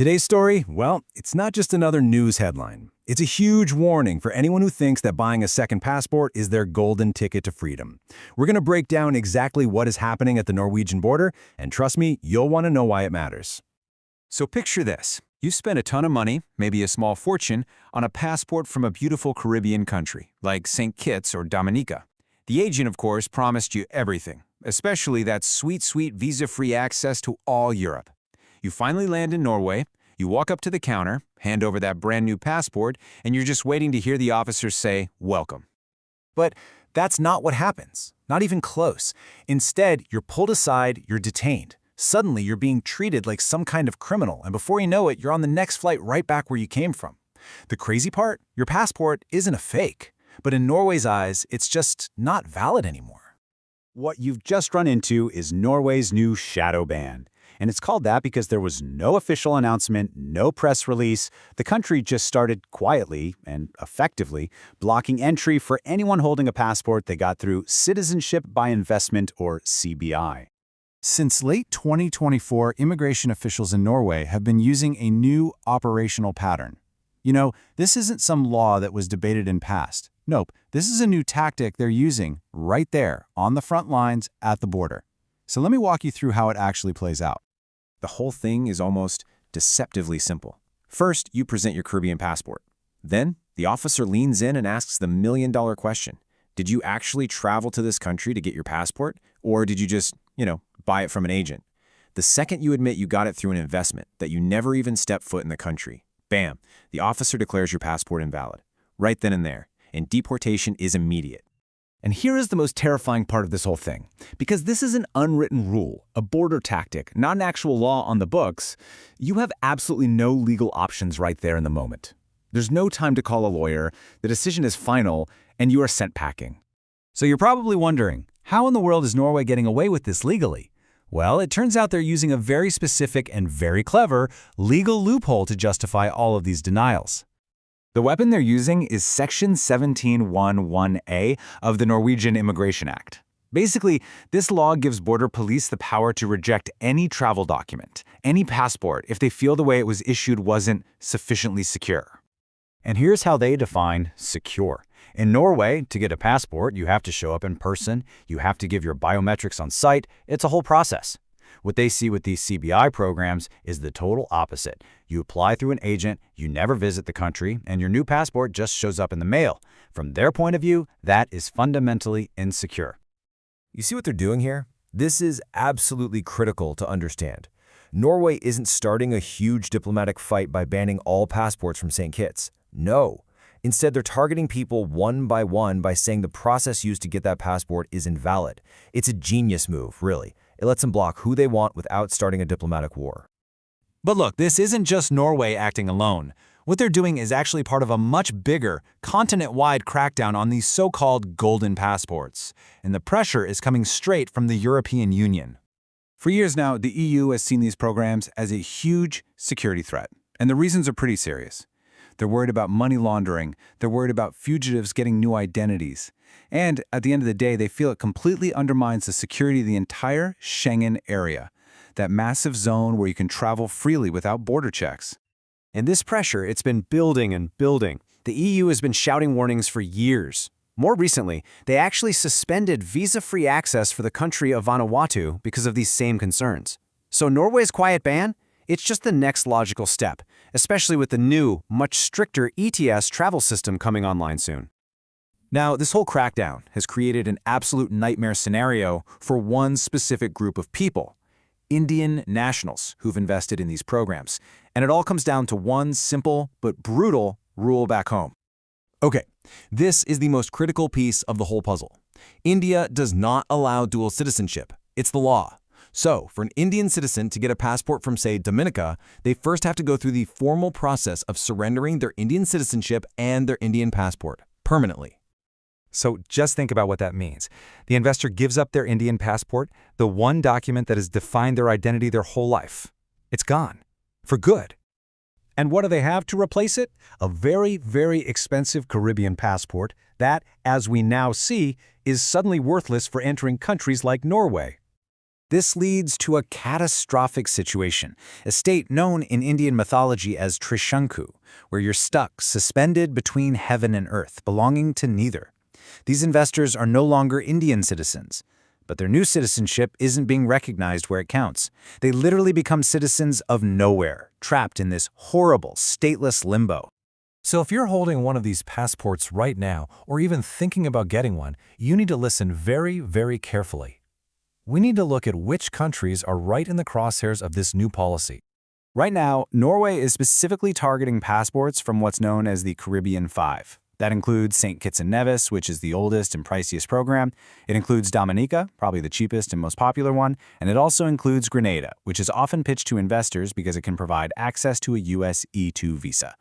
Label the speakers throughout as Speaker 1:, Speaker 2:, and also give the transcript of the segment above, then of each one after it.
Speaker 1: Today's story, well, it's not just another news headline. It's a huge warning for anyone who thinks that buying a second passport is their golden ticket to freedom. We're going to break down exactly what is happening at the Norwegian border, and trust me, you'll want to know why it matters.
Speaker 2: So picture this. You spend a ton of money, maybe a small fortune, on a passport from a beautiful Caribbean country, like St. Kitts or Dominica. The agent, of course, promised you everything, especially that sweet, sweet visa-free access to all Europe. You finally land in Norway, you walk up to the counter, hand over that brand new passport, and you're just waiting to hear the officer say, "Welcome."
Speaker 1: But that's not what happens. Not even close. Instead, you're pulled aside, you're detained. Suddenly, you're being treated like some kind of criminal, and before you know it, you're on the next flight right back where you came from. The crazy part? Your passport isn't a fake. But in Norway's eyes, it's just not valid anymore.
Speaker 3: What you've just run into is Norway's new shadow ban. And it's called that because there was no official announcement, no press release. The country just started quietly and effectively blocking entry for anyone holding a passport they got through Citizenship by Investment, or CBI.
Speaker 1: Since late 2024, immigration officials in Norway have been using a new operational pattern. You know, this isn't some law that was debated in past. Nope, this is a new tactic they're using right there on the front lines at the border. So let me walk you through how it actually plays out.
Speaker 2: The whole thing is almost deceptively simple. First, you present your Caribbean passport. Then, the officer leans in and asks the million-dollar question. Did you actually travel to this country to get your passport? Or did you just, buy it from an agent? The second you admit you got it through an investment, that you never even stepped foot in the country, bam, the officer declares your passport invalid. Right then and there. And deportation is immediate.
Speaker 1: And here is the most terrifying part of this whole thing. Because this is an unwritten rule, a border tactic, not an actual law on the books, you have absolutely no legal options right there in the moment. There's no time to call a lawyer, the decision is final, and you are sent packing. So you're probably wondering, how in the world is Norway getting away with this legally? Well, it turns out they're using a very specific and very clever legal loophole to justify all of these denials. The weapon they're using is Section 1711A of the Norwegian Immigration Act. Basically, this law gives border police the power to reject any travel document, any passport, if they feel the way it was issued wasn't sufficiently secure. And here's how they define secure. In Norway, to get a passport, you have to show up in person, you have to give your biometrics on site, it's a whole process. What they see with these CBI programs is the total opposite. You apply through an agent, you never visit the country, and your new passport just shows up in the mail. From their point of view, that is fundamentally insecure.
Speaker 4: You see what they're doing here? This is absolutely critical to understand. Norway isn't starting a huge diplomatic fight by banning all passports from St. Kitts. No. Instead, they're targeting people one by saying the process used to get that passport is invalid. It's a genius move, really. It lets them block who they want without starting a diplomatic war.
Speaker 1: But look, this isn't just Norway acting alone. What they're doing is actually part of a much bigger, continent-wide crackdown on these so-called golden passports. And the pressure is coming straight from the European Union. For years now, the EU has seen these programs as a huge security threat. And the reasons are pretty serious. They're worried about money laundering. They're worried about fugitives getting new identities. And at the end of the day, they feel it completely undermines the security of the entire Schengen area, that massive zone where you can travel freely without border checks.
Speaker 3: And this pressure, it's been building and building. The EU has been shouting warnings for years. More recently, they actually suspended visa-free access for the country of Vanuatu because of these same concerns. So Norway's quiet ban? It's just the next logical step, especially with the new, much stricter ETS travel system coming online soon.
Speaker 1: Now, this whole crackdown has created an absolute nightmare scenario for one specific group of people, Indian nationals who've invested in these programs. And it all comes down to one simple but brutal rule back home. Okay, this is the most critical piece of the whole puzzle. India does not allow dual citizenship. It's the law. So, for an Indian citizen to get a passport from, say, Dominica, they first have to go through the formal process of surrendering their Indian citizenship and their Indian passport permanently.
Speaker 5: So just think about what that means. The investor gives up their Indian passport, the one document that has defined their identity their whole life. It's gone. For good.
Speaker 3: And what do they have to replace it? A very, very expensive Caribbean passport that, as we now see, is suddenly worthless for entering countries like Norway. This leads to a catastrophic situation, a state known in Indian mythology as Trishanku, where you're stuck, suspended between heaven and earth, belonging to neither. These investors are no longer Indian citizens, but their new citizenship isn't being recognized where it counts. They literally become citizens of nowhere, trapped in this horrible, stateless limbo.
Speaker 6: So if you're holding one of these passports right now, or even thinking about getting one, you need to listen very, very carefully. We need to look at which countries are right in the crosshairs of this new policy.
Speaker 3: Right now, Norway is specifically targeting passports from what's known as the Caribbean Five. That includes St. Kitts and Nevis, which is the oldest and priciest program. It includes Dominica, probably the cheapest and most popular one, and it also includes Grenada, which is often pitched to investors because it can provide access to a US E2 visa.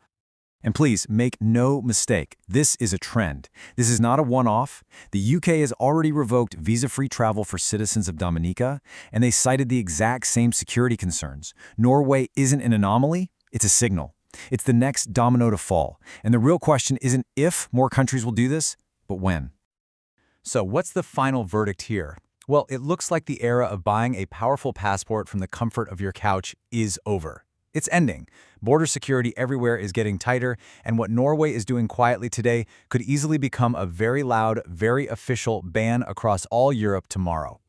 Speaker 2: And please, make no mistake, this is a trend. This is not a one-off. The UK has already revoked visa-free travel for citizens of Dominica, and they cited the exact same security concerns. Norway isn't an anomaly, it's a signal. It's the next domino to fall. And the real question isn't if more countries will do this, but when.
Speaker 1: So what's the final verdict here? Well, it looks like the era of buying a powerful passport from the comfort of your couch is over. It's ending. Border security everywhere is getting tighter, and what Norway is doing quietly today could easily become a very loud, very official ban across all Europe tomorrow.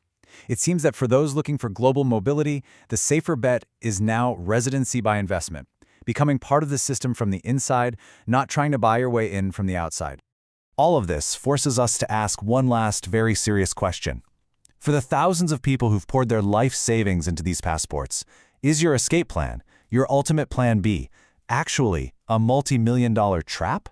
Speaker 1: It seems that for those looking for global mobility, the safer bet is now residency by investment, becoming part of the system from the inside, not trying to buy your way in from the outside.
Speaker 3: All of this forces us to ask one last very serious question. For the thousands of people who've poured their life savings into these passports, is your escape plan, your ultimate plan B, actually a multi-million-dollar trap?